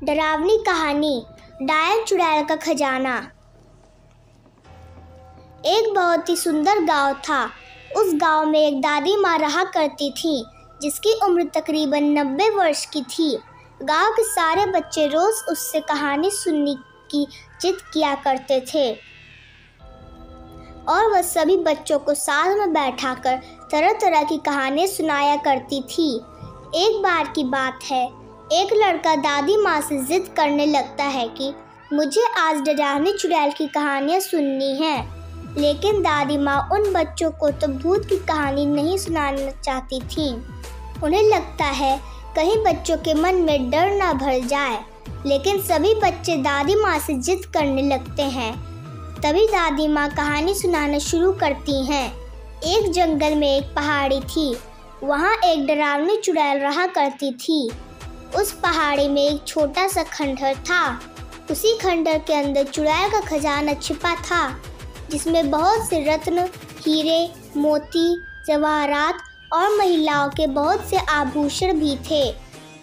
डरावनी कहानी डायन चुड़ैल का खजाना। एक बहुत ही सुंदर गांव था। उस गांव में एक दादी माँ रहा करती थी जिसकी उम्र तकरीबन 90 वर्ष की थी। गांव के सारे बच्चे रोज उससे कहानी सुनने की जिद किया करते थे और वह सभी बच्चों को साथ में बैठाकर तरह तरह की कहानियाँ सुनाया करती थी। एक बार की बात है, एक लड़का दादी माँ से जिद करने लगता है कि मुझे आज डरावनी चुड़ैल की कहानियाँ सुननी हैं। लेकिन दादी माँ उन बच्चों को तो भूत की कहानी नहीं सुनाना चाहती थी। उन्हें लगता है कहीं बच्चों के मन में डर ना भर जाए। लेकिन सभी बच्चे दादी माँ से जिद करने लगते हैं। तभी दादी माँ कहानी सुनाना शुरू करती हैं। एक जंगल में एक पहाड़ी थी। वहाँ एक डरावनी चुड़ैल रहा करती थी। उस पहाड़ी में एक छोटा सा खंडहर था। उसी खंडहर के अंदर चुड़ैल का खजाना छिपा था, जिसमें बहुत से रत्न, हीरे, मोती, जवाहरात और महिलाओं के बहुत से आभूषण भी थे।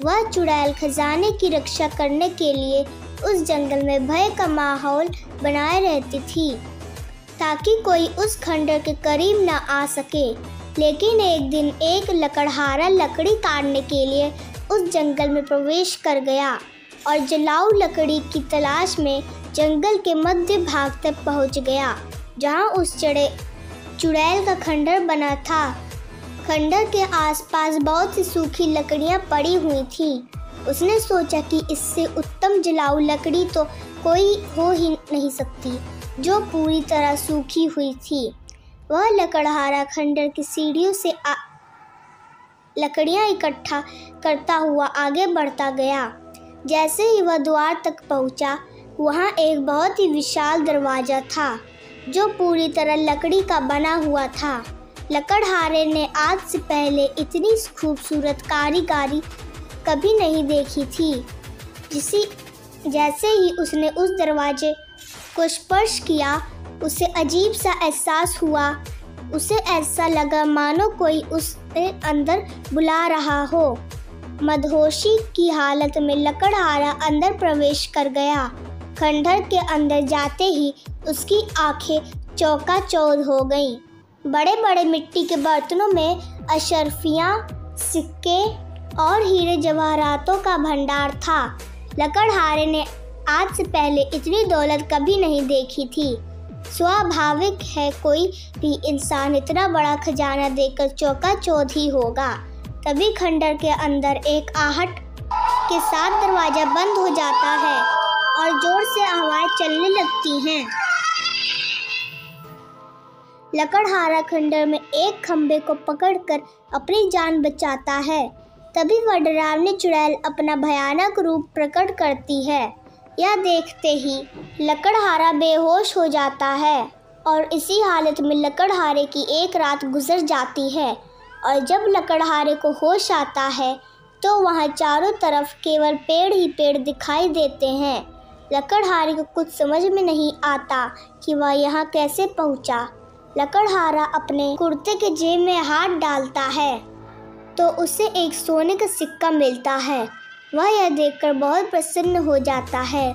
वह चुड़ैल खजाने की रक्षा करने के लिए उस जंगल में भय का माहौल बनाए रहती थी ताकि कोई उस खंडहर के करीब न आ सके। लेकिन एक दिन एक लकड़हारा लकड़ी काटने के लिए उस जंगल में प्रवेश कर गया और जलाऊ लकड़ी की तलाश में जंगल के मध्य भाग तक पहुंच गया, जहां उस चुड़ैल का खंडहर बना था। खंडहर के आसपास बहुत सी सूखी लकड़ियां पड़ी हुई थीं। उसने सोचा कि इससे उत्तम जलाऊ लकड़ी तो कोई हो ही नहीं सकती जो पूरी तरह सूखी हुई थी। वह लकड़हारा खंडहर की सीढ़ियों से लकड़ियां इकट्ठा करता हुआ आगे बढ़ता गया। जैसे ही वह द्वार तक पहुंचा, वहां एक बहुत ही विशाल दरवाजा था जो पूरी तरह लकड़ी का बना हुआ था। लकड़हारे ने आज से पहले इतनी खूबसूरत कारीगरी कभी नहीं देखी थी। जैसे ही उसने उस दरवाजे को स्पर्श किया, उसे अजीब सा एहसास हुआ। उसे ऐसा लगा मानो कोई उसे अंदर बुला रहा हो। मदहोशी की हालत में लकड़हारा अंदर प्रवेश कर गया। खंडहर के अंदर जाते ही उसकी आंखें चौकाचौंध हो गईं। बड़े बड़े मिट्टी के बर्तनों में अशर्फियाँ, सिक्के और हीरे जवाहरातों का भंडार था। लकड़हारे ने आज से पहले इतनी दौलत कभी नहीं देखी थी। स्वाभाविक है कोई भी इंसान इतना बड़ा खजाना देखकर चौकाचौंध ही होगा। तभी खंडहर के अंदर एक आहट के साथ दरवाजा बंद हो जाता है और जोर से आवाज़ चलने लगती हैं। लकड़हारा खंडहर में एक खंबे को पकड़कर अपनी जान बचाता है। तभी वह डरावनी चुड़ैल अपना भयानक रूप प्रकट करती है। यह देखते ही लकड़हारा बेहोश हो जाता है और इसी हालत में लकड़हारे की एक रात गुजर जाती है। और जब लकड़हारे को होश आता है तो वहाँ चारों तरफ केवल पेड़ ही पेड़ दिखाई देते हैं। लकड़हारे को कुछ समझ में नहीं आता कि वह यहाँ कैसे पहुँचा। लकड़हारा अपने कुर्ते के जेब में हाथ डालता है तो उसे एक सोने का सिक्का मिलता है। वह यह देखकर बहुत प्रसन्न हो जाता है।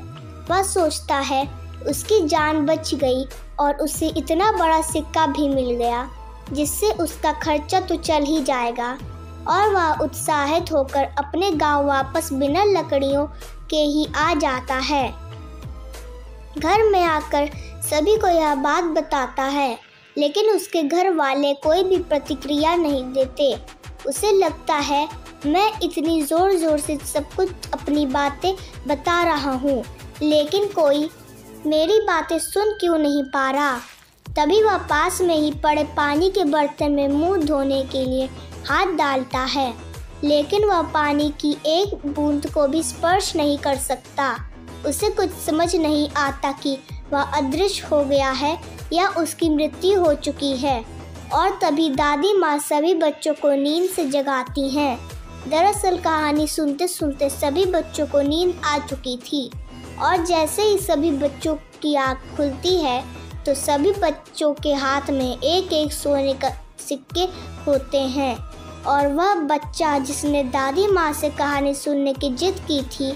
वह सोचता है उसकी जान बच गई और उसे इतना बड़ा सिक्का भी मिल गया जिससे उसका खर्चा तो चल ही जाएगा। और वह उत्साहित होकर अपने गांव वापस बिना लकड़ियों के ही आ जाता है। घर में आकर सभी को यह बात बताता है, लेकिन उसके घर वाले कोई भी प्रतिक्रिया नहीं देते। उसे लगता है मैं इतनी ज़ोर ज़ोर से सब कुछ अपनी बातें बता रहा हूँ, लेकिन कोई मेरी बातें सुन क्यों नहीं पा रहा। तभी वह पास में ही पड़े पानी के बर्तन में मुंह धोने के लिए हाथ डालता है, लेकिन वह पानी की एक बूंद को भी स्पर्श नहीं कर सकता। उसे कुछ समझ नहीं आता कि वह अदृश्य हो गया है या उसकी मृत्यु हो चुकी है। और तभी दादी माँ सभी बच्चों को नींद से जगाती हैं। दरअसल कहानी सुनते सुनते सभी बच्चों को नींद आ चुकी थी और जैसे ही सभी बच्चों की आँख खुलती है तो सभी बच्चों के हाथ में एक एक सोने का सिक्के होते हैं। और वह बच्चा जिसने दादी माँ से कहानी सुनने की जिद की थी,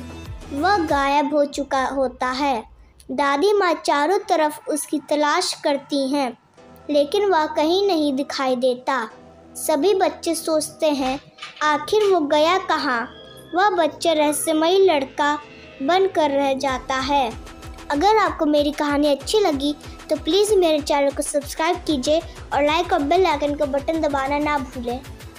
वह गायब हो चुका होता है। दादी माँ चारों तरफ उसकी तलाश करती हैं, लेकिन वह कहीं नहीं दिखाई देता। सभी बच्चे सोचते हैं, आखिर वो गया कहाँ? वह बच्चा रहस्यमयी लड़का बनकर रह जाता है। अगर आपको मेरी कहानी अच्छी लगी तो प्लीज़ मेरे चैनल को सब्सक्राइब कीजिए और लाइक और बेल आइकन का बटन दबाना ना भूलें।